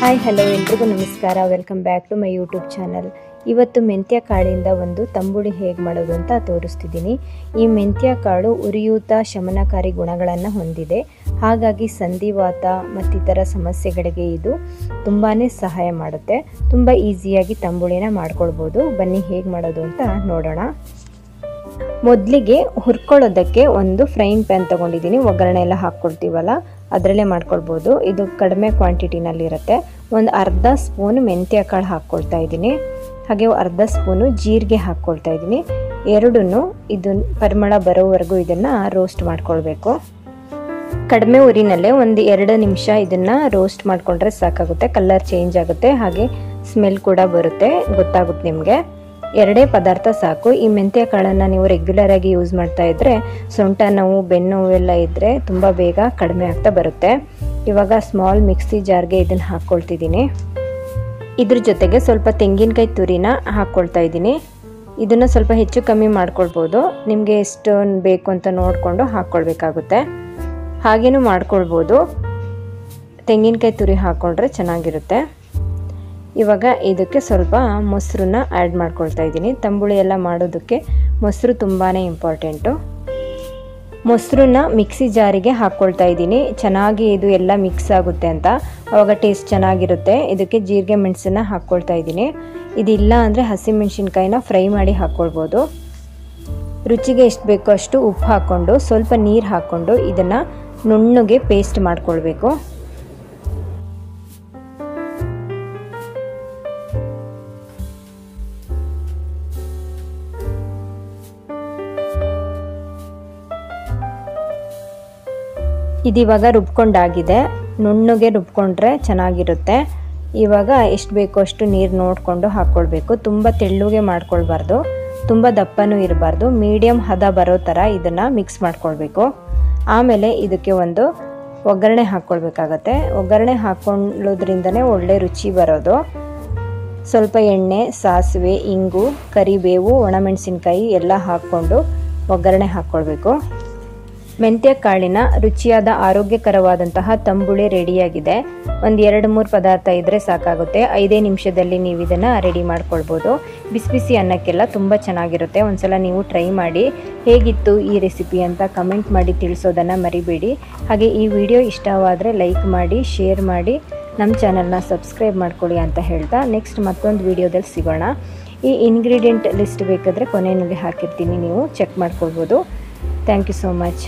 Hi hello ಎಲ್ರಿಗೂ ನಮಸ್ಕಾರ. Welcome back to my YouTube channel. ಇವತ್ತು ಮೆಂತ್ಯ ಕಾಳಿಂದ ಒಂದು ತಂಬುಳಿ ಹೇಗೆ ಮಾಡೋದು ಅಂತ ತೋರಿಸ್ತಿದ್ದೀನಿ. ಈ ಮೆಂತ್ಯ ಕಾಳು ಉರಿಯೂತ ಶಮನಕಾರಿ ಗುಣಗಳನ್ನು ಹೊಂದಿದೆ. ಹಾಗಾಗಿ ಸಂಧಿವಾತ ಮತ್ತಿತರ ಸಮಸ್ಯೆಗಳಿಗೆ ಇದು ತುಂಬಾ ಸಹಾಯ ಮಾಡುತ್ತೆ. ತುಂಬ ಈಸಿಯಾಗಿ ತಂಬುಳಿನ ಮಾಡ್ಕೊಳ್ಬೋದು. ಬನ್ನಿ ಹೇಗೆ ಮಾಡೋದು ಅಂತ ನೋಡೋಣ. ಮೊದಲಿಗೆ ಹುರ್ಕೊಳ್ಳೋದಕ್ಕೆ ಒಂದು ಫ್ರೈಯಿಂಗ್ ಪ್ಯಾನ್ ತೊಗೊಂಡಿದ್ದೀನಿ. ಒಗ್ಗರಣೆ ಎಲ್ಲ ಹಾಕ್ಕೊಳ್ತೀವಲ್ಲ ಅದರಲ್ಲೇ ಮಾಡ್ಕೊಳ್ಬೋದು. ಇದು ಕಡಿಮೆ ಕ್ವಾಂಟಿಟಿನಲ್ಲಿರುತ್ತೆ. ಒಂದು ಅರ್ಧ ಸ್ಪೂನ್ ಮೆಂತ್ಯ ಕಾಳು ಹಾಕ್ಕೊಳ್ತಾ ಇದ್ದೀನಿ. ಹಾಗೆ ಅರ್ಧ ಸ್ಪೂನು ಜೀರಿಗೆ ಹಾಕ್ಕೊಳ್ತಾ ಇದ್ದೀನಿ. ಎರಡನ್ನೂ ಇದನ್ನು ಪರಿಮಳ ಬರೋವರೆಗೂ ಇದನ್ನು ರೋಸ್ಟ್ ಮಾಡ್ಕೊಳ್ಬೇಕು. ಕಡಿಮೆ ಉರಿನಲ್ಲೇ ಒಂದು 2 ನಿಮಿಷ ಇದನ್ನು ರೋಸ್ಟ್ ಮಾಡಿಕೊಂಡ್ರೆ ಸಾಕಾಗುತ್ತೆ. ಕಲರ್ ಚೇಂಜ್ ಆಗುತ್ತೆ, ಹಾಗೆ ಸ್ಮೆಲ್ ಕೂಡ ಬರುತ್ತೆ, ಗೊತ್ತಾಗುತ್ತೆ ನಿಮಗೆ. 2 ಪದಾರ್ಥ ಸಾಕು. ಈ ಮೆಂತ್ಯ ಕಾಳನ್ನು ನೀವು ರೆಗ್ಯುಲರ್ ಆಗಿ ಯೂಸ್ ಮಾಡ್ತಾ ಇದ್ದರೆ ಸೊಂಟ ನೋವು, ಬೆನ್ನು ನೋವೆಲ್ಲ ಇದ್ದರೆ ತುಂಬ ಬೇಗ ಕಡಿಮೆ ಆಗ್ತಾ ಬರುತ್ತೆ. ಇವಾಗ ಸ್ಮಾಲ್ ಮಿಕ್ಸಿ ಜಾರ್ಗೆ ಇದನ್ನು ಹಾಕ್ಕೊಳ್ತಿದ್ದೀನಿ. ಇದ್ರ ಜೊತೆಗೆ ಸ್ವಲ್ಪ ತೆಂಗಿನಕಾಯಿ ತುರಿನ ಹಾಕ್ಕೊಳ್ತಾ ಇದ್ದೀನಿ. ಇದನ್ನು ಸ್ವಲ್ಪ ಹೆಚ್ಚು ಕಮ್ಮಿ ಮಾಡ್ಕೊಳ್ಬೋದು. ನಿಮಗೆ ಎಷ್ಟು ಬೇಕು ಅಂತ ನೋಡಿಕೊಂಡು ಹಾಕ್ಕೊಳ್ಬೇಕಾಗುತ್ತೆ. ಹಾಗೇನೂ ಮಾಡ್ಕೊಳ್ಬೋದು. ತೆಂಗಿನಕಾಯಿ ತುರಿ ಹಾಕ್ಕೊಂಡ್ರೆ ಚೆನ್ನಾಗಿರುತ್ತೆ. ಇವಾಗ ಇದಕ್ಕೆ ಸ್ವಲ್ಪ ಮೊಸರನ್ನ ಆ್ಯಡ್ ಮಾಡ್ಕೊಳ್ತಾ ಇದ್ದೀನಿ. ತಂಬುಳಿ ಎಲ್ಲ ಮಾಡೋದಕ್ಕೆ ಮೊಸರು ತುಂಬಾ ಇಂಪಾರ್ಟೆಂಟು. ಮೊಸರನ್ನ ಮಿಕ್ಸಿ ಜಾರಿಗೆ ಹಾಕ್ಕೊಳ್ತಾ ಇದ್ದೀನಿ. ಚೆನ್ನಾಗಿ ಇದು ಎಲ್ಲ ಮಿಕ್ಸ್ ಆಗುತ್ತೆ ಅಂತ, ಆವಾಗ ಟೇಸ್ಟ್ ಚೆನ್ನಾಗಿರುತ್ತೆ. ಇದಕ್ಕೆ ಜೀರಿಗೆ ಮೆಣಸನ್ನ ಹಾಕ್ಕೊಳ್ತಾ ಇದ್ದೀನಿ. ಇದಿಲ್ಲ ಅಂದರೆ ಹಸಿಮೆಣಸಿನ್ಕಾಯಿನ ಫ್ರೈ ಮಾಡಿ ಹಾಕ್ಕೊಳ್ಬೋದು. ರುಚಿಗೆ ಎಷ್ಟು ಬೇಕೋ ಅಷ್ಟು ಉಪ್ಪು ಹಾಕ್ಕೊಂಡು ಸ್ವಲ್ಪ ನೀರು ಹಾಕ್ಕೊಂಡು ಇದನ್ನು ನುಣ್ಣಗೆ ಪೇಸ್ಟ್ ಮಾಡ್ಕೊಳ್ಬೇಕು. ಇದಿವಾಗ ರುಬ್ಕೊಂಡಾಗಿದೆ. ನುಣ್ಣಗೆ ರುಬ್ಕೊಂಡ್ರೆ ಚೆನ್ನಾಗಿರುತ್ತೆ. ಇವಾಗ ಎಷ್ಟು ಬೇಕೋ ಅಷ್ಟು ನೀರು ನೋಡಿಕೊಂಡು ಹಾಕ್ಕೊಳ್ಬೇಕು. ತುಂಬ ತೆಳ್ಳಗೆ ಮಾಡ್ಕೊಳ್ಬಾರ್ದು, ತುಂಬ ದಪ್ಪನೂ ಇರಬಾರ್ದು. ಮೀಡಿಯಮ್ ಹದ ಬರೋ ಥರ ಇದನ್ನು ಮಿಕ್ಸ್ ಮಾಡ್ಕೊಳ್ಬೇಕು. ಆಮೇಲೆ ಇದಕ್ಕೆ ಒಂದು ಒಗ್ಗರಣೆ ಹಾಕ್ಕೊಳ್ಬೇಕಾಗತ್ತೆ. ಒಗ್ಗರಣೆ ಹಾಕ್ಕೊಳ್ಳೋದ್ರಿಂದನೇ ಒಳ್ಳೆ ರುಚಿ ಬರೋದು. ಸ್ವಲ್ಪ ಎಣ್ಣೆ, ಸಾಸಿವೆ, ಇಂಗು, ಕರಿಬೇವು, ಒಣಮೆಣಸಿನ್ಕಾಯಿ ಎಲ್ಲ ಹಾಕ್ಕೊಂಡು ಒಗ್ಗರಣೆ ಹಾಕ್ಕೊಳ್ಬೇಕು. ಮೆಂತ್ಯ ಕಾಳಿನ ರುಚಿಯಾದ ಆರೋಗ್ಯಕರವಾದಂತಹ ತಂಬುಳಿ ರೆಡಿಯಾಗಿದೆ. ಒಂದು 2-3 ಪದಾರ್ಥ ಇದ್ದರೆ ಸಾಕಾಗುತ್ತೆ. 5 ನಿಮಿಷದಲ್ಲಿ ನೀವು ಇದನ್ನು ರೆಡಿ ಮಾಡ್ಕೊಳ್ಬೋದು. ಬಿಸಿ ಬಿಸಿ ಅನ್ನಕ್ಕೆಲ್ಲ ತುಂಬ ಚೆನ್ನಾಗಿರುತ್ತೆ. ಒಂದ್ಸಲ ನೀವು ಟ್ರೈ ಮಾಡಿ ಹೇಗಿತ್ತು ಈ ರೆಸಿಪಿ ಅಂತ ಕಮೆಂಟ್ ಮಾಡಿ ತಿಳಿಸೋದನ್ನು ಮರಿಬೇಡಿ. ಹಾಗೆ ಈ ವಿಡಿಯೋ ಇಷ್ಟವಾದರೆ ಲೈಕ್ ಮಾಡಿ, ಶೇರ್ ಮಾಡಿ, ನಮ್ಮ ಚಾನಲ್ನ ಸಬ್ಸ್ಕ್ರೈಬ್ ಮಾಡ್ಕೊಳ್ಳಿ ಅಂತ ಹೇಳ್ತಾ ನೆಕ್ಸ್ಟ್ ಮತ್ತೊಂದು ವಿಡಿಯೋದಲ್ಲಿ ಸಿಗೋಣ. ಈ ಇಂಗ್ರೀಡಿಯೆಂಟ್ ಲಿಸ್ಟ್ ಬೇಕಾದರೆ ಕೊನೆಯಲ್ಲಿ ಹಾಕಿರ್ತೀನಿ, ನೀವು ಚೆಕ್ ಮಾಡ್ಕೊಳ್ಬೋದು. Thank you so much.